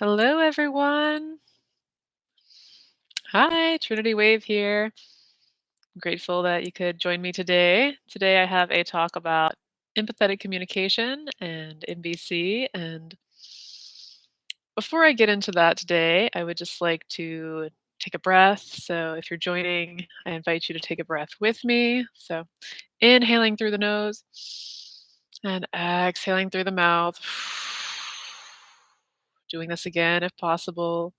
Hello, everyone. Hi, Trinity Wave here. I'm grateful that you could join me today. Today, I have a talk about empathetic communication and MBC. And before I get into that today, I would just like to take a breath. So, if you're joining, I invite you to take a breath with me. So, inhaling through the nose and exhaling through the mouth. Doing this again if possible.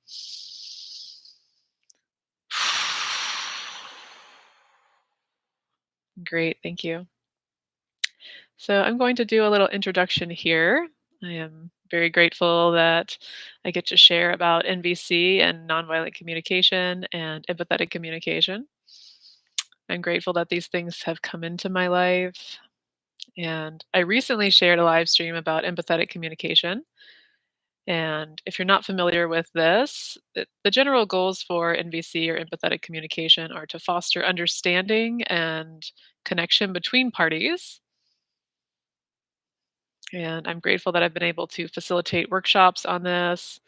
Great, thank you. So, I'm going to do a little introduction here. I am very grateful that I get to share about NVC and nonviolent communication and empathetic communication. I'm grateful that these things have come into my life. And I recently shared a live stream about empathetic communication. And if you're not familiar with this, the general goals for NVC or empathetic communication are to foster understanding and connection between parties. And I'm grateful that I've been able to facilitate workshops on this.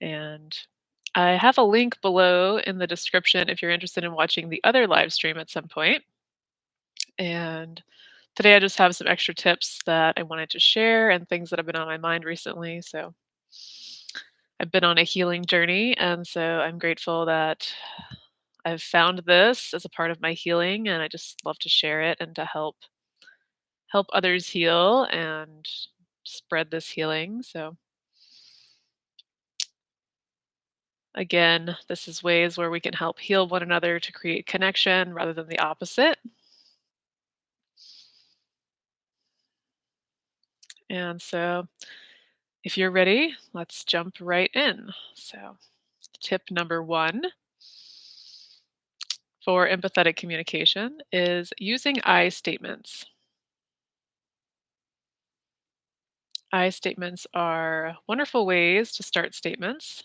And I have a link below in the description if you're interested in watching the other live stream at some point. And today I just have some extra tips that I wanted to share and things that have been on my mind recently. So I've been on a healing journey. And so I'm grateful that I've found this as a part of my healing. And I just love to share it and to help others heal and spread this healing. So again, this is ways where we can help heal one another to create connection rather than the opposite. And so, if you're ready, let's jump right in. So, tip number one for empathetic communication is using I statements. I statements are wonderful ways to start statements.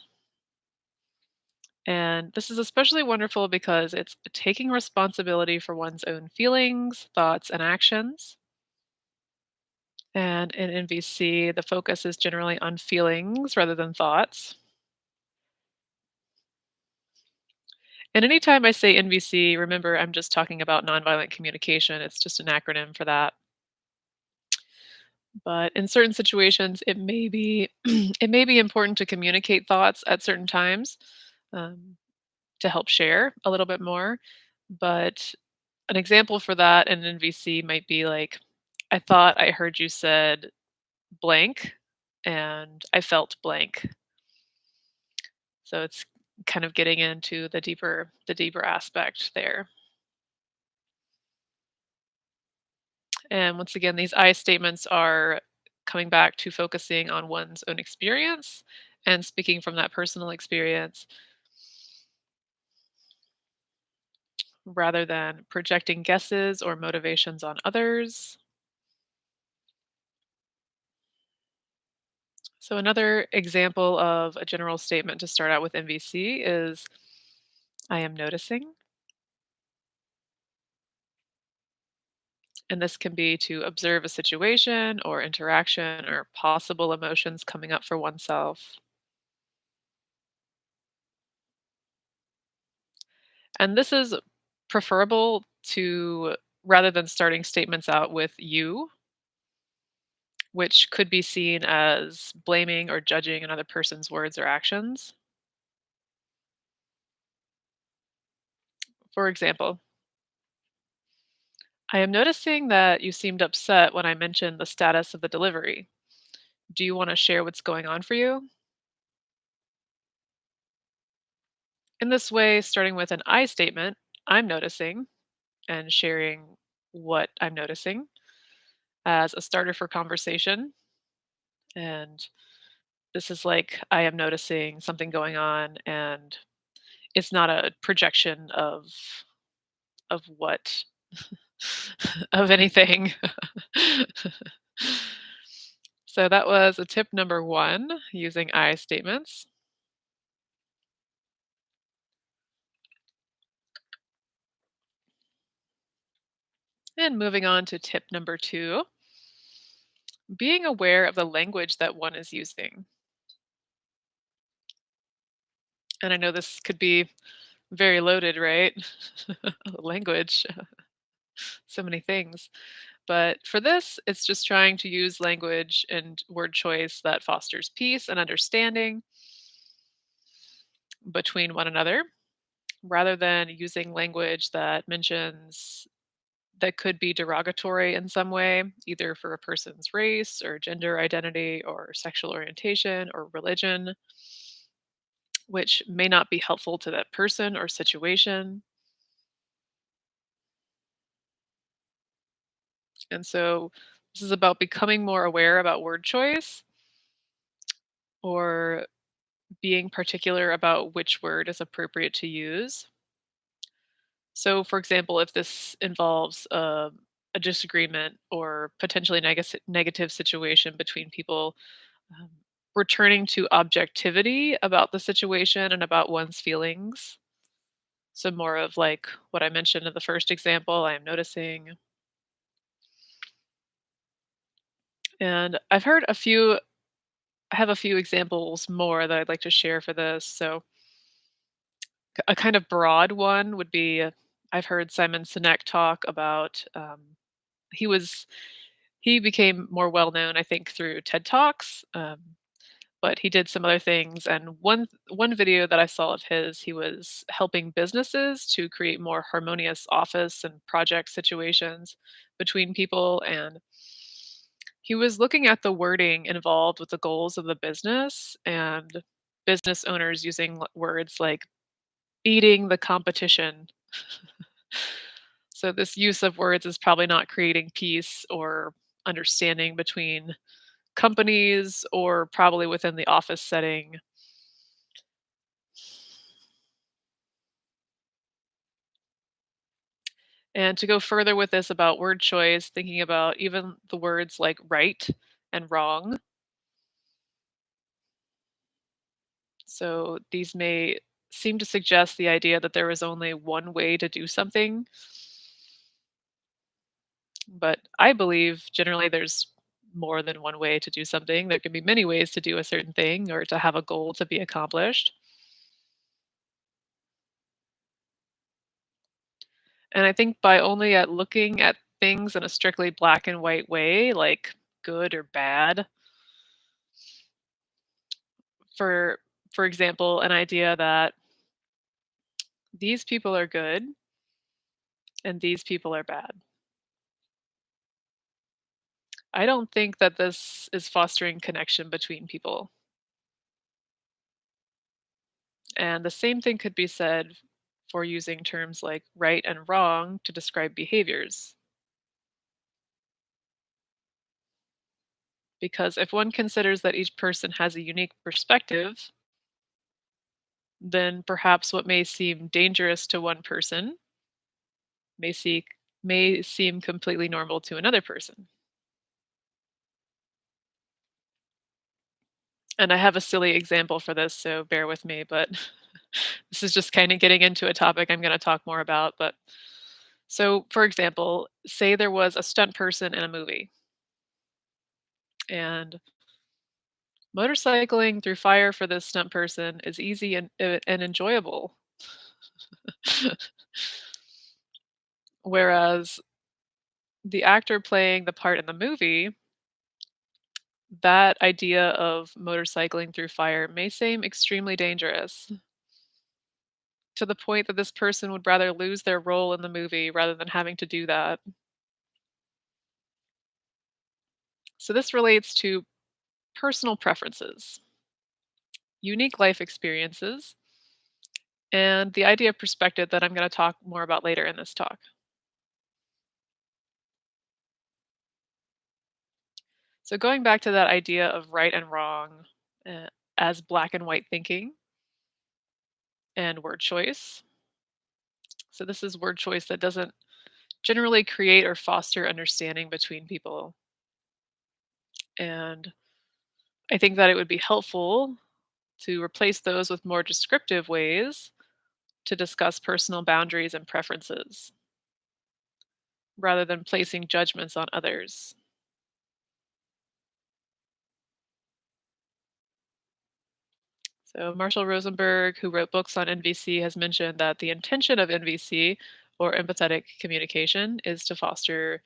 And this is especially wonderful because it's taking responsibility for one's own feelings, thoughts, and actions. And in NVC, the focus is generally on feelings rather than thoughts. And anytime I say NVC, remember I'm just talking about nonviolent communication. It's just an acronym for that. But in certain situations, it may be it may be important to communicate thoughts at certain times um, to help share a little bit more. But an example for that in NVC might be like, I thought I heard you said blank, and I felt blank. So it's kind of getting into the deeper aspect there. And once again, these I statements are coming back to focusing on one's own experience and speaking from that personal experience rather than projecting guesses or motivations on others. So, another example of a general statement to start out with MVC is I am noticing. And this can be to observe a situation or interaction or possible emotions coming up for oneself. And this is preferable to rather than starting statements out with you, which could be seen as blaming or judging another person's words or actions. For example, I am noticing that you seemed upset when I mentioned the status of the delivery. Do you want to share what's going on for you? In this way, starting with an I statement, I'm noticing, and sharing what I'm noticing as a starter for conversation. And this is like, I am noticing something going on, and it's not a projection of what of anything. So that was a tip number one, using I statements. And moving on to tip number two, being aware of the language that one is using. And I know this could be very loaded, right? Language, so many things. But for this, it's just trying to use language and word choice that fosters peace and understanding between one another, rather than using language that mentions that could be derogatory in some way, either for a person's race or gender identity or sexual orientation or religion, which may not be helpful to that person or situation. And so this is about becoming more aware about word choice or being particular about which word is appropriate to use. So, for example, if this involves a disagreement or potentially negative situation between people, um, returning to objectivity about the situation and about one's feelings. So, more of like what I mentioned in the first example, I am noticing. And I have a few examples more that I'd like to share for this. So, a kind of broad one would be I've heard Simon Sinek talk about. He was he became more well known, I think, through TED Talks, but he did some other things. And one video that I saw of his, he was helping businesses to create more harmonious office and project situations between people. And he was looking at the wording involved with the goals of the business and business owners using words like beating the competition. So this use of words is probably not creating peace or understanding between companies or probably within the office setting. And to go further with this about word choice, thinking about even the words like right and wrong. So these may seem to suggest the idea that there is only one way to do something, but I believe generally there's more than one way to do something. There can be many ways to do a certain thing or to have a goal to be accomplished. And I think by only at looking at things in a strictly black and white way, like good or bad, for for example, an idea that these people are good and these people are bad. I don't think that this is fostering connection between people. And the same thing could be said for using terms like right and wrong to describe behaviors. Because if one considers that each person has a unique perspective, then perhaps what may seem dangerous to one person may see may seem completely normal to another person. And I have a silly example for this, so bear with me, but this is just kind of getting into a topic I'm going to talk more about. But so, for example, say there was a stunt person in a movie, and motorcycling through fire for this stunt person is easy and enjoyable. Whereas the actor playing the part in the movie, that idea of motorcycling through fire may seem extremely dangerous, to the point that this person would rather lose their role in the movie rather than having to do that. So this relates to personal preferences, unique life experiences, and the idea of perspective that I'm going to talk more about later in this talk. So going back to that idea of right and wrong uh, as black and white thinking and word choice. So this is word choice that doesn't generally create or foster understanding between people. And I think that it would be helpful to replace those with more descriptive ways to discuss personal boundaries and preferences rather than placing judgments on others. So, Marshall Rosenberg, who wrote books on NVC, has mentioned that the intention of NVC, or empathetic communication, is to foster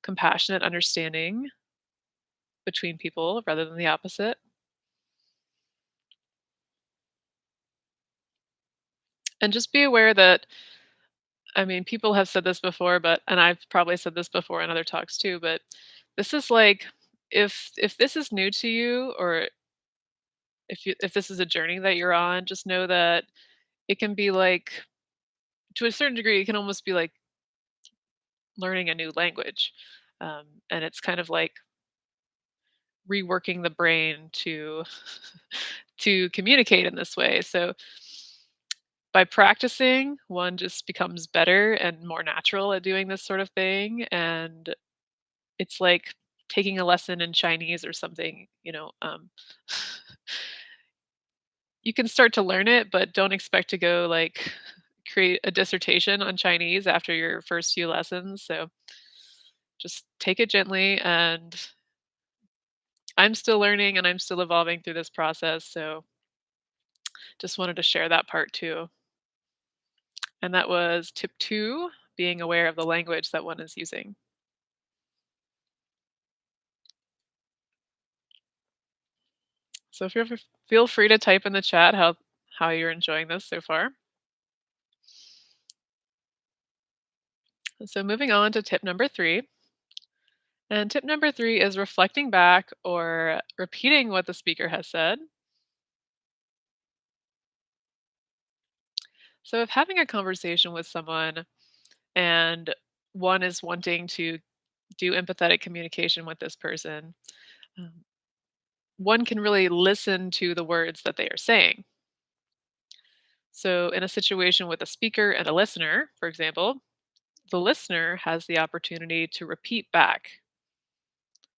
compassionate understanding between people rather than the opposite. And just be aware that, I mean, people have said this before, but, and I've probably said this before in other talks too, but this is like, if this is new to you, or if this is a journey that you're on, just know that it can be like, to a certain degree, it can almost be like learning a new language. And it's kind of like reworking the brain to to communicate in this way. So by practicing, one just becomes better and more natural at doing this sort of thing. And it's like taking a lesson in Chinese or something, you can start to learn it, but don't expect to go like create a dissertation on Chinese after your first few lessons. So just take it gently, and I'm still learning and I'm still evolving through this process. So just wanted to share that part too. And that was tip 2, being aware of the language that one is using. So feel free to type in the chat how you're enjoying this so far. So moving on to tip number 3. And tip number 3 is reflecting back or repeating what the speaker has said. So if having a conversation with someone and one is wanting to do empathetic communication with this person, um, one can really listen to the words that they are saying. So, in a situation with a speaker and a listener, for example, the listener has the opportunity to repeat back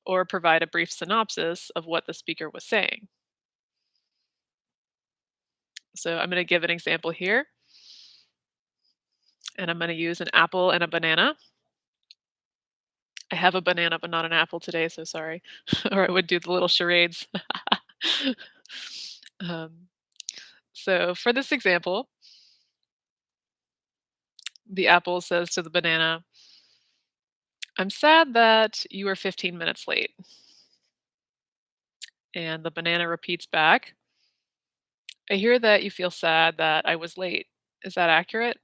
or provide a brief synopsis of what the speaker was saying. So, I'm going to give an example here, and I'm going to use an apple and a banana. I have a banana, but not an apple today, so sorry. Or I would do the little charades. um, so, for this example, the apple says to the banana, "I'm sad that you are 15 minutes late." And the banana repeats back, "I hear that you feel sad that I was late. Is that accurate?"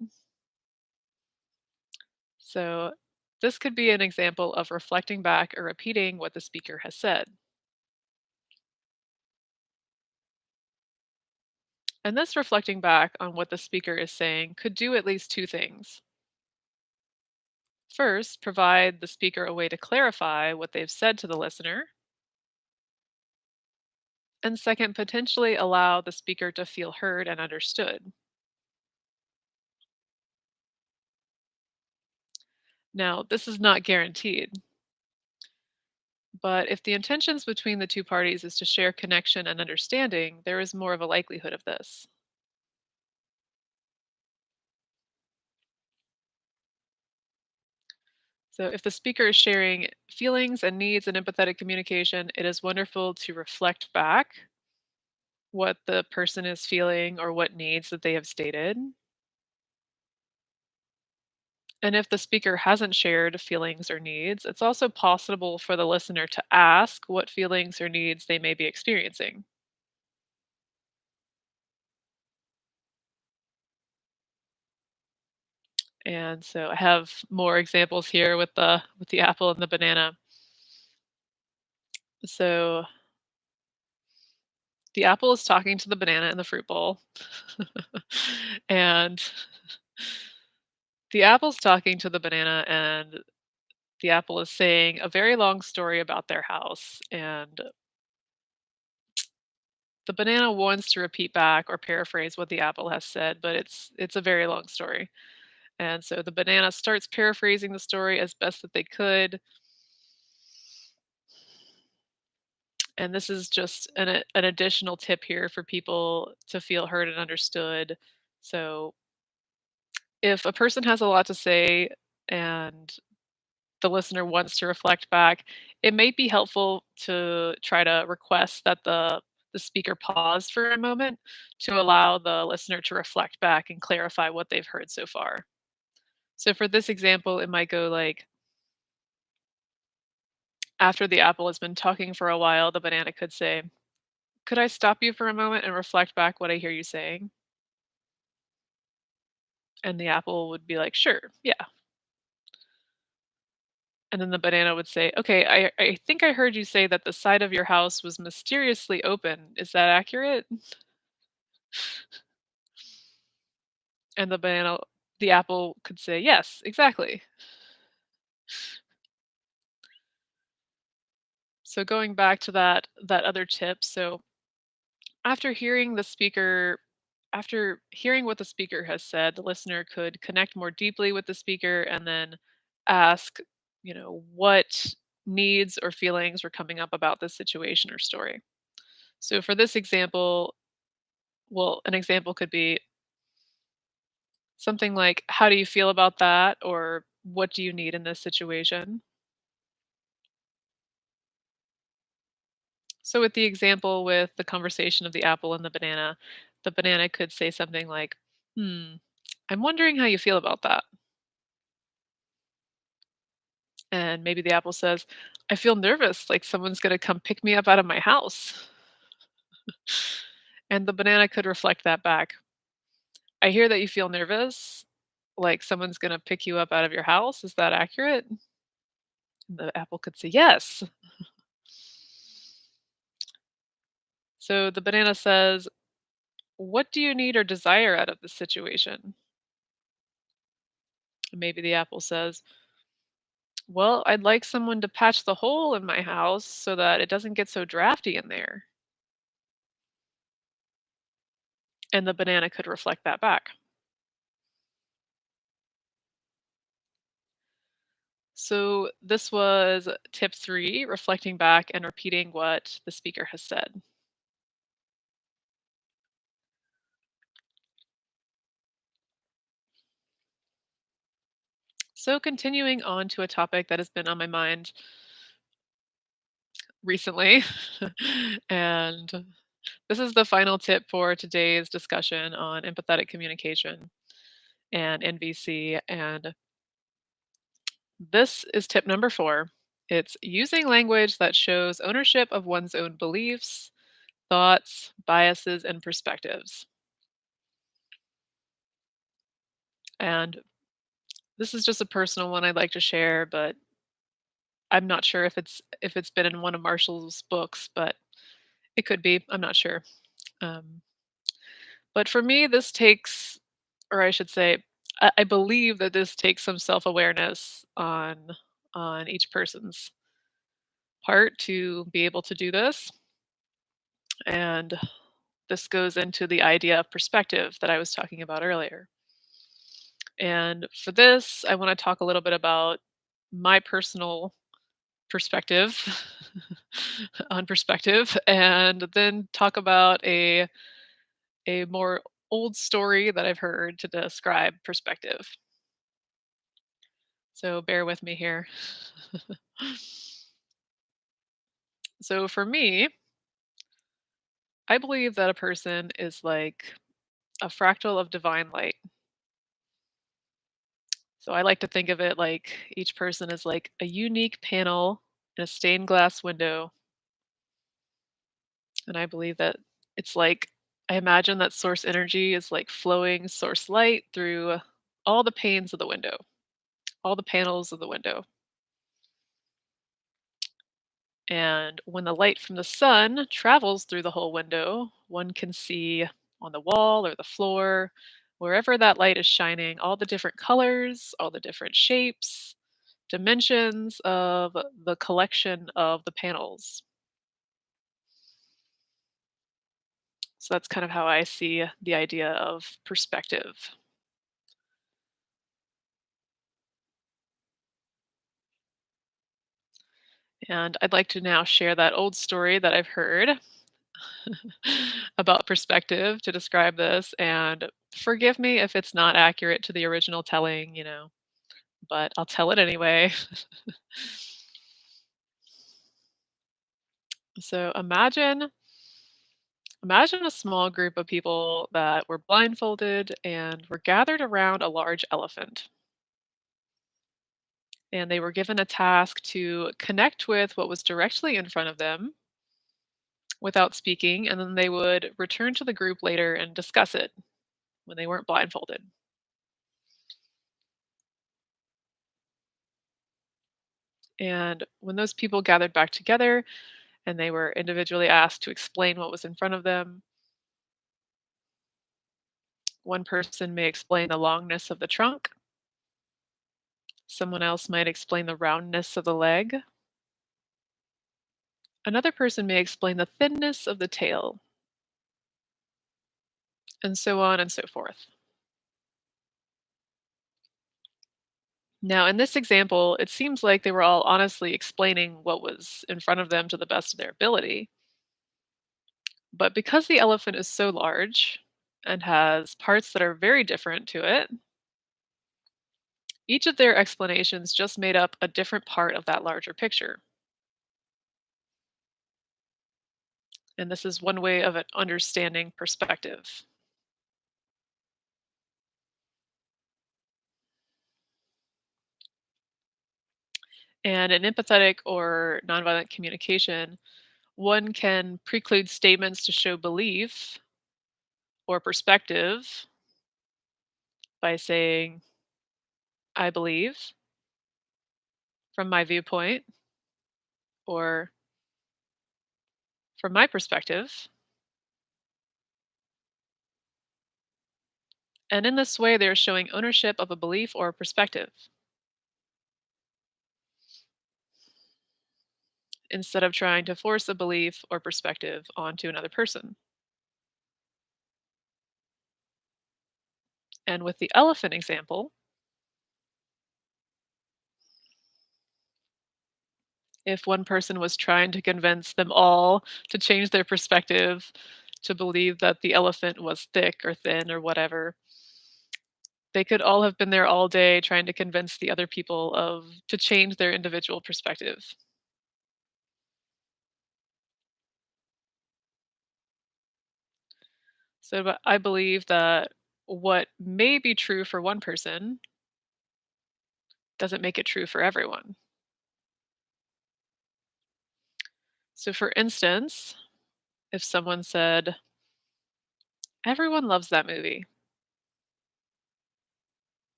So, this could be an example of reflecting back or repeating what the speaker has said. And this reflecting back on what the speaker is saying could do at least two things. First, provide the speaker a way to clarify what they've said to the listener. And second, potentially allow the speaker to feel heard and understood. Now, this is not guaranteed, but if the intentions between the two parties is to share connection and understanding, there is more of a likelihood of this. So, if the speaker is sharing feelings and needs in empathetic communication, it is wonderful to reflect back what the person is feeling or what needs that they have stated. And if the speaker hasn't shared feelings or needs, it's also possible for the listener to ask what feelings or needs they may be experiencing. And so I have more examples here with the apple and the banana. So the apple is talking to the banana in the fruit bowl. And the apple's talking to the banana, and the apple is saying a very long story about their house. And the banana wants to repeat back or paraphrase what the apple has said, but it's a very long story. And so the banana starts paraphrasing the story as best that they could. And this is just an additional tip here for people to feel heard and understood. So if a person has a lot to say and the listener wants to reflect back, it may be helpful to try to request that the the speaker pause for a moment to allow the listener to reflect back and clarify what they've heard so far. So for this example, it might go like, after the apple has been talking for a while, the banana could say, "Could I stop you for a moment and reflect back what I hear you saying?" And the apple would be like, "Sure, yeah." And then the banana would say, "Okay, I think I heard you say that the side of your house was mysteriously open. Is that accurate?" And the apple could say, "Yes, exactly." So going back to that other tip, so after hearing the speaker after hearing what the speaker has said, the listener could connect more deeply with the speaker and then ask, what needs or feelings were coming up about this situation or story. So for this example, well, an example could be something like, "How do you feel about that?" or "What do you need in this situation?" So with the example with the conversation of the apple and the banana could say something like, "Hmm, I'm wondering how you feel about that." And maybe the apple says, "I feel nervous, like someone's gonna come pick me up out of my house." And the banana could reflect that back. "I hear that you feel nervous, like someone's gonna pick you up out of your house. Is that accurate?" And the apple could say, "Yes." So the banana says, "What do you need or desire out of this situation?" And maybe the apple says, "Well, I'd like someone to patch the hole in my house so that it doesn't get so drafty in there." And the banana could reflect that back. So this was tip 3, reflecting back and repeating what the speaker has said. So continuing on to a topic that has been on my mind recently, and this is the final tip for today's discussion on empathetic communication and NVC. And this is tip number 4. It's using language that shows ownership of one's own beliefs, thoughts, biases, and perspectives. And this is just a personal one I'd like to share, but I'm not sure if it's been in one of Marshall's books, but it could be. I'm not sure. Um, but for me, this takes, or I should say, I believe that this takes some self-awareness on each person's part to be able to do this. And this goes into the idea of perspective that I was talking about earlier. And for this, I want to talk a little bit about my personal perspective on perspective, and then talk about a more old story that I've heard to describe perspective. So bear with me here. So for me, I believe that a person is like a fractal of divine light. So I like to think of it like each person is like a unique panel in a stained glass window. And I believe that it's like, I imagine that source energy is like flowing source light through all the panes of the window, all the panels of the window. And when the light from the sun travels through the whole window, one can see on the wall or the floor, wherever that light is shining, all the different colors, all the different shapes, dimensions of the collection of the panels. So that's kind of how I see the idea of perspective. And I'd like to now share that old story that I've heard about perspective to describe this. And forgive me if it's not accurate to the original telling, but I'll tell it anyway. So imagine Imagine a small group of people that were blindfolded and were gathered around a large elephant. And they were given a task to connect with what was directly in front of them without speaking, and then they would return to the group later and discuss it when they weren't blindfolded. And when those people gathered back together and they were individually asked to explain what was in front of them, one person may explain the longness of the trunk, someone else might explain the roundness of the leg, another person may explain the thinness of the tail, and so on and so forth. Now, in this example, it seems like they were all honestly explaining what was in front of them to the best of their ability. But because the elephant is so large and has parts that are very different to it, each of their explanations just made up a different part of that larger picture. And this is one way of it understanding perspective. And in empathetic or nonviolent communication, one can preclude statements to show belief or perspective by saying, I believe, from my viewpoint, or from my perspective. And in this way, they're showing ownership of a belief or a perspective instead of trying to force a belief or perspective onto another person. And with the elephant example, if one person was trying to convince them all to change their perspective to believe that the elephant was thick or thin or whatever, they could all have been there all day trying to convince the other people of to change their individual perspective. So but I believe that what may be true for one person doesn't make it true for everyone. So for instance, if someone said, everyone loves that movie,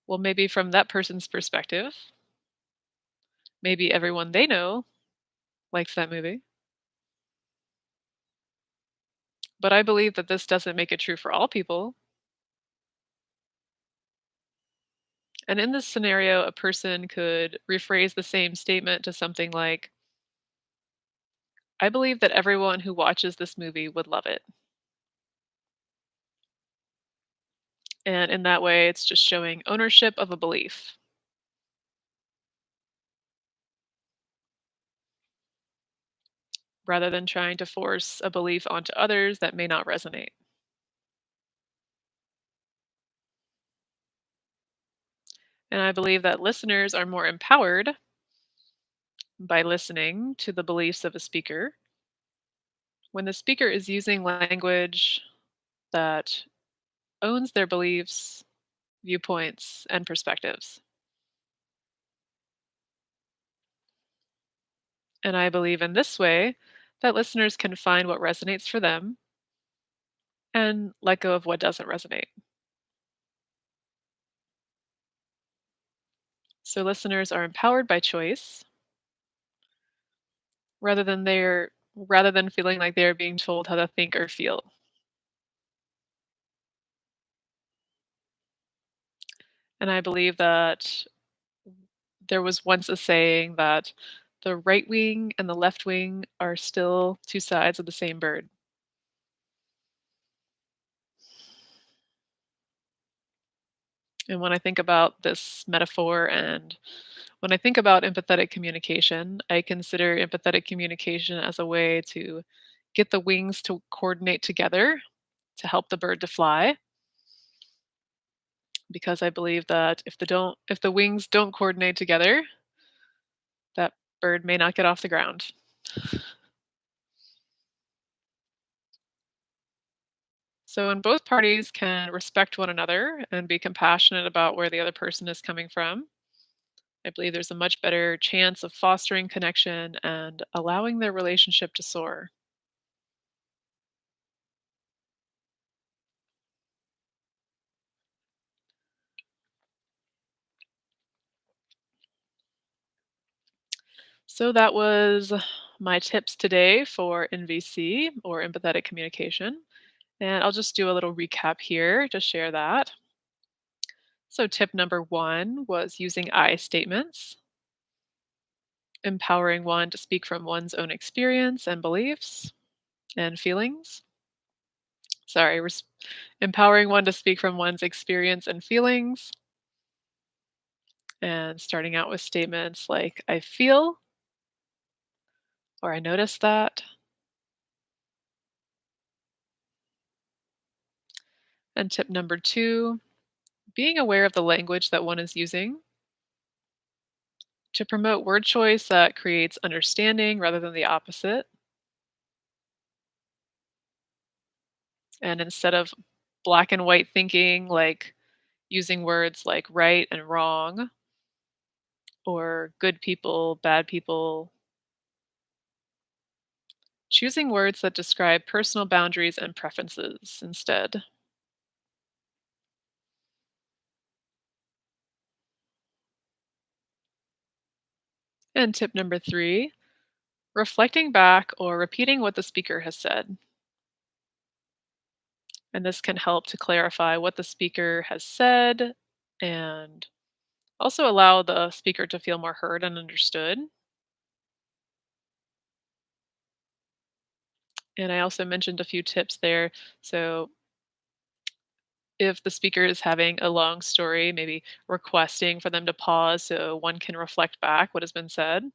well, maybe from that person's perspective, maybe everyone they know likes that movie. But I believe that this doesn't make it true for all people. And in this scenario, a person could rephrase the same statement to something like, I believe that everyone who watches this movie would love it. And in that way, it's just showing ownership of a belief rather than trying to force a belief onto others that may not resonate. And I believe that listeners are more empowered by listening to the beliefs of a speaker when the speaker is using language that owns their beliefs, viewpoints, and perspectives. And I believe in this way that listeners can find what resonates for them and let go of what doesn't resonate. So listeners are empowered by choice rather than they're rather than feeling like they're being told how to think or feel. And I believe that there was once a saying that the right wing and the left wing are still two sides of the same bird. And when I think about this metaphor and when I think about empathetic communication, I consider empathetic communication as a way to get the wings to coordinate together to help the bird to fly because I believe that if the wings don't coordinate together, that bird may not get off the ground. So, when both parties can respect one another and be compassionate about where the other person is coming from, I believe there's a much better chance of fostering connection and allowing their relationship to soar. So, that was my tips today for NVC or empathetic communication. And I'll just do a little recap here to share that. So, tip number one was using I statements, empowering one to speak from one's own experience and beliefs and feelings. Sorry, empowering one to speak from one's experience and feelings, and starting out with statements like, I feel, or I noticed that. And tip number two, being aware of the language that one is using to promote word choice that creates understanding rather than the opposite. And instead of black and white thinking, like using words like right and wrong, or good people, bad people, choosing words that describe personal boundaries and preferences instead. And tip number three, reflecting back or repeating what the speaker has said. And this can help to clarify what the speaker has said and also allow the speaker to feel more heard and understood. And I also mentioned a few tips there. So, if the speaker is having a long story, maybe requesting for them to pause so one can reflect back what has been said.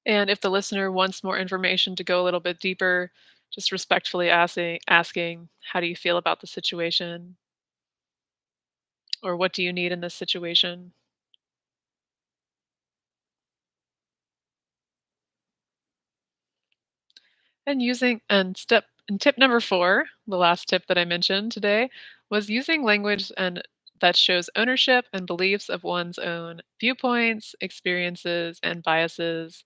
And if the listener wants more information to go a little bit deeper, just respectfully asking, how do you feel about the situation? Or what do you need in this situation? And tip number 4, the last tip that I mentioned today, was using language and that shows ownership and beliefs of one's own viewpoints, experiences, and biases,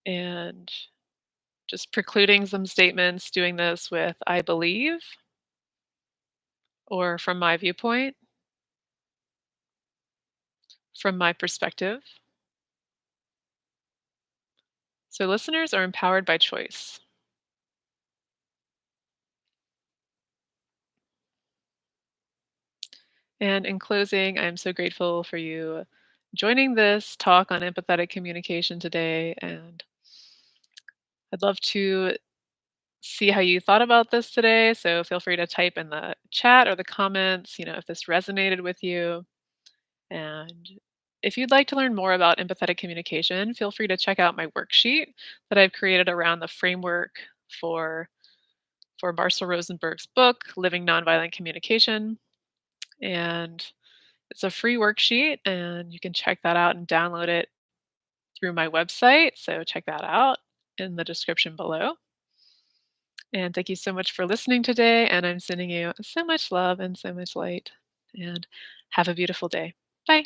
and just precluding some statements, doing this with I believe or from my viewpoint, from my perspective. So listeners are empowered by choice. And in closing, I'm so grateful for you joining this talk on empathetic communication today. And I'd love to see how you thought about this today. So feel free to type in the chat or the comments, if this resonated with you. And if you'd like to learn more about empathetic communication, feel free to check out my worksheet that I've created around the framework for for Marshall Rosenberg's book, Living Nonviolent Communication. And it's a free worksheet, and you can check that out and download it through my website. So check that out in the description below. And thank you so much for listening today. And I'm sending you so much love and so much light. And have a beautiful day. Bye.